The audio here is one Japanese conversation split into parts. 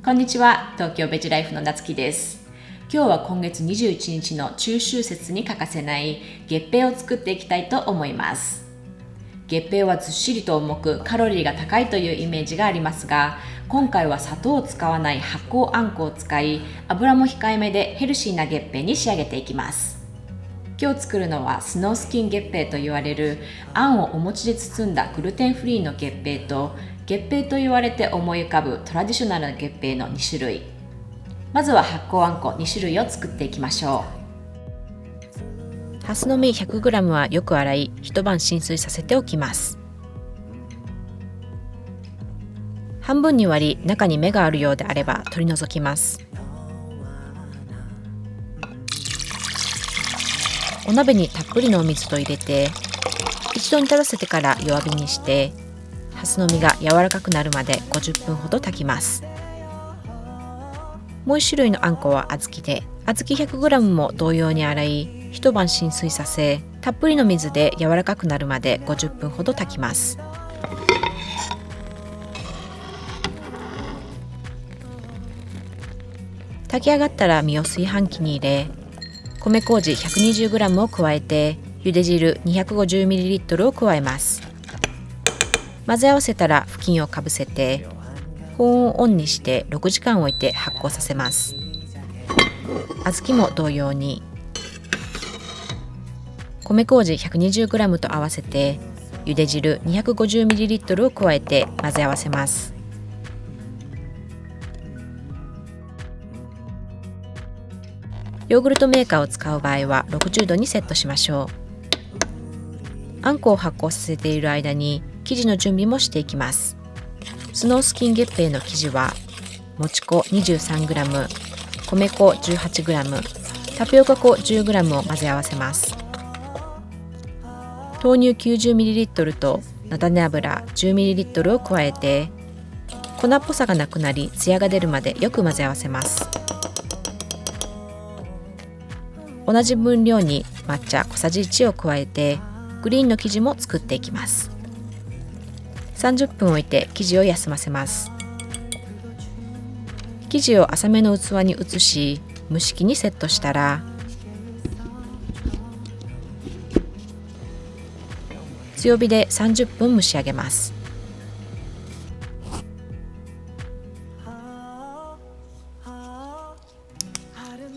こんにちは、東京ベジライフのなつきです。今日は今月21日の中秋節に欠かせない月餅を作っていきたいと思います。月餅はずっしりと重くカロリーが高いというイメージがありますが、今回は砂糖を使わない発酵あんこを使い、油も控えめでヘルシーな月餅に仕上げていきます。今日作るのはスノースキン月餅と言われるあんをお餅で包んだグルテンフリーの月餅と、月餅と言われて思い浮かぶトラディショナルな月餅の2種類。まずは発酵あんこ2種類を作っていきましょう。ハスの実 100g はよく洗い、一晩浸水させておきます。半分に割り、中に芽があるようであれば取り除きます。お鍋にたっぷりのお水と入れて、一度煮立たせてから弱火にして、ハスの実が柔らかくなるまで50分ほど炊きます。もう一種類のあんこは小豆で、小豆 100g も同様に洗い、一晩浸水させ、たっぷりの水で柔らかくなるまで50分ほど炊きます。炊き上がったら実を炊飯器に入れ、米麹 120g を加えて、茹で汁 250ml を加えます。混ぜ合わせたら布巾をかぶせて、保温をオンにして6時間置いて発酵させます。小豆も同様に、米麹 120g と合わせて、茹で汁 250ml を加えて混ぜ合わせます。ヨーグルトメーカーを使う場合は60度にセットしましょう。あんこを発酵させている間に生地の準備もしていきます。スノースキン月餅の生地は、もち粉 23g、米粉 18g、タピオカ粉 10g を混ぜ合わせます。豆乳 90ml と菜種油 10ml を加えて、粉っぽさがなくなり、ツヤが出るまでよく混ぜ合わせます。同じ分量に抹茶小さじ1を加えて、グリーンの生地も作っていきます。30分置いて生地を休ませます。生地を浅めの器に移し、蒸し器にセットしたら、強火で30分蒸し上げます。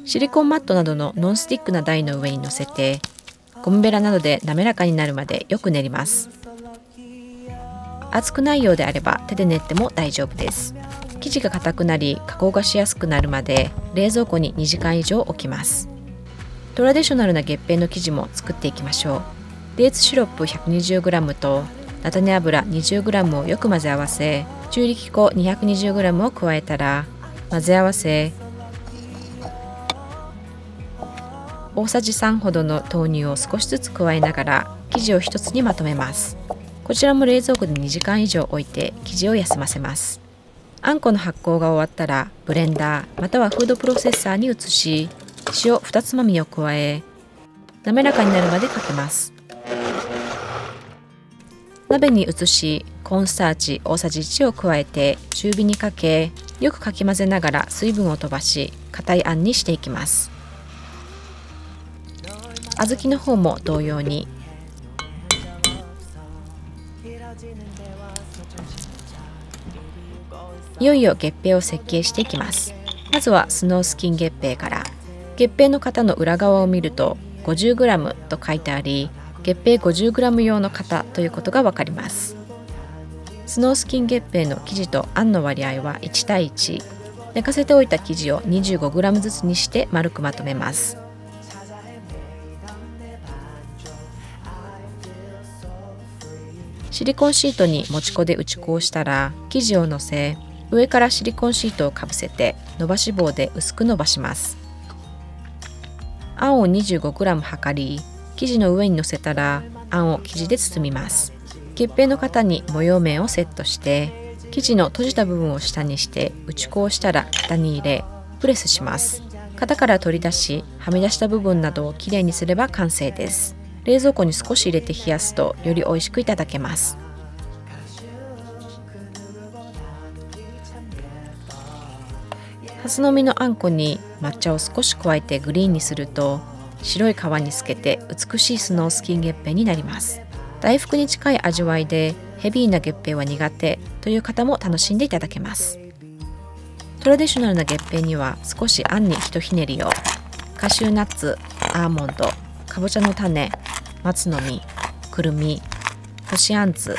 シリコンマットなどのノンスティックな台の上に乗せて、ゴムベラなどで滑らかになるまでよく練ります。熱くないようであれば手で練っても大丈夫です。生地が硬くなり、加工がしやすくなるまで冷蔵庫に2時間以上置きます。トラディショナルな月餅の生地も作っていきましょう。デーツシロップ 120g と菜種油 20g をよく混ぜ合わせ、中力粉 220g を加えたら混ぜ合わせ、大さじ3ほどの豆乳を少しずつ加えながら生地を一つにまとめます。こちらも冷蔵庫で2時間以上置いて生地を休ませます。あんこの発酵が終わったらブレンダーまたはフードプロセッサーに移し、塩2つまみを加え、滑らかになるまでかけます。鍋に移し、コーンスターチ大さじ1を加えて中火にかけ、よくかき混ぜながら水分を飛ばし、硬いあんにしていきます。小豆の方も同様に、いよいよ月餅を設計していきます。まずはスノースキン月餅から。月餅の型の裏側を見ると 50g と書いてあり、月餅 50g 用の型ということがわかります。スノースキン月餅の生地とあんの割合は1対1。寝かせておいた生地を 25g ずつにして丸くまとめます。シリコンシートにもち粉で打ち粉をしたら、生地をのせ、上からシリコンシートをかぶせて伸ばし棒で薄く伸ばします。あんを 25g 量り、生地の上にのせたらあんを生地で包みます。月餅の型に模様面をセットして、生地の閉じた部分を下にして打ち粉をしたら型に入れ、プレスします。型から取り出し、はみ出した部分などをきれいにすれば完成です。冷蔵庫に少し入れて冷やすとより美味しくいただけます。ハスの実のあんこに抹茶を少し加えてグリーンにすると、白い皮に透けて美しいスノースキン月餅になります。大福に近い味わいでヘビーな月餅は苦手という方も楽しんでいただけます。トラディショナルな月餅には少しあんにひとひねりを、カシューナッツ、アーモンド、かぼちゃの種、松の実、くるみ、こしあんず、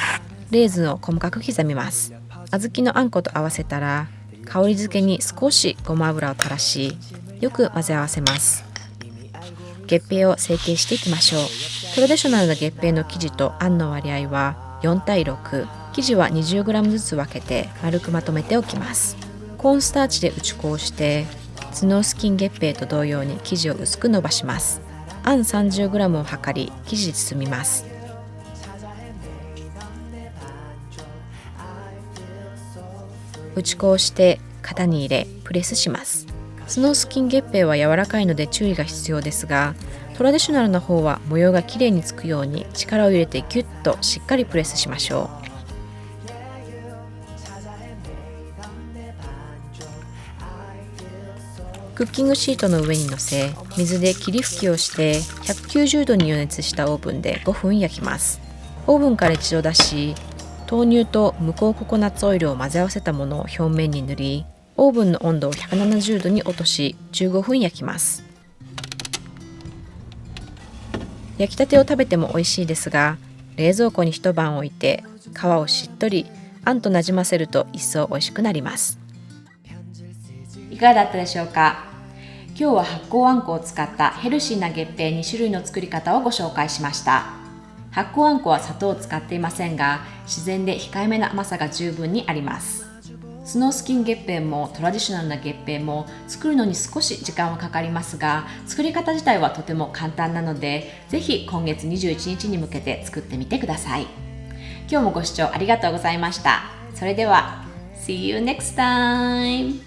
レーズンを細かく刻みます。小豆のあんこと合わせたら、香り付けに少しごま油を垂らし、よく混ぜ合わせます。月餅を成形していきましょう。トラディショナルな月餅の生地とあんの割合は4対6。生地は 20g ずつ分けて丸くまとめておきます。コーンスターチで打ち粉して、スノースキン月餅と同様に生地を薄く伸ばします。あん 30g を測り、生地で包みます。打ち粉をして型に入れプレスします。スノースキン月餅は柔らかいので注意が必要ですが、トラディショナルな方は模様がきれいにつくように力を入れてギュッとしっかりプレスしましょう。クッキングシートの上に乗せ、水で霧吹きをして190度に予熱したオーブンで5分焼きます。オーブンから一度出し、豆乳と無香ココナッツオイルを混ぜ合わせたものを表面に塗り、オーブンの温度を170度に落とし15分焼きます。焼きたてを食べても美味しいですが、冷蔵庫に一晩置いて皮をしっとりあんとなじませると一層美味しくなります。いかがだったでしょうか。今日は発酵あんこを使ったヘルシーな月餅2種類の作り方をご紹介しました。発酵あんこは砂糖を使っていませんが、自然で控えめな甘さが十分にあります。スノースキン月餅もトラディショナルな月餅も作るのに少し時間はかかりますが、作り方自体はとても簡単なので、ぜひ今月21日に向けて作ってみてください。今日もご視聴ありがとうございました。それでは See you next time!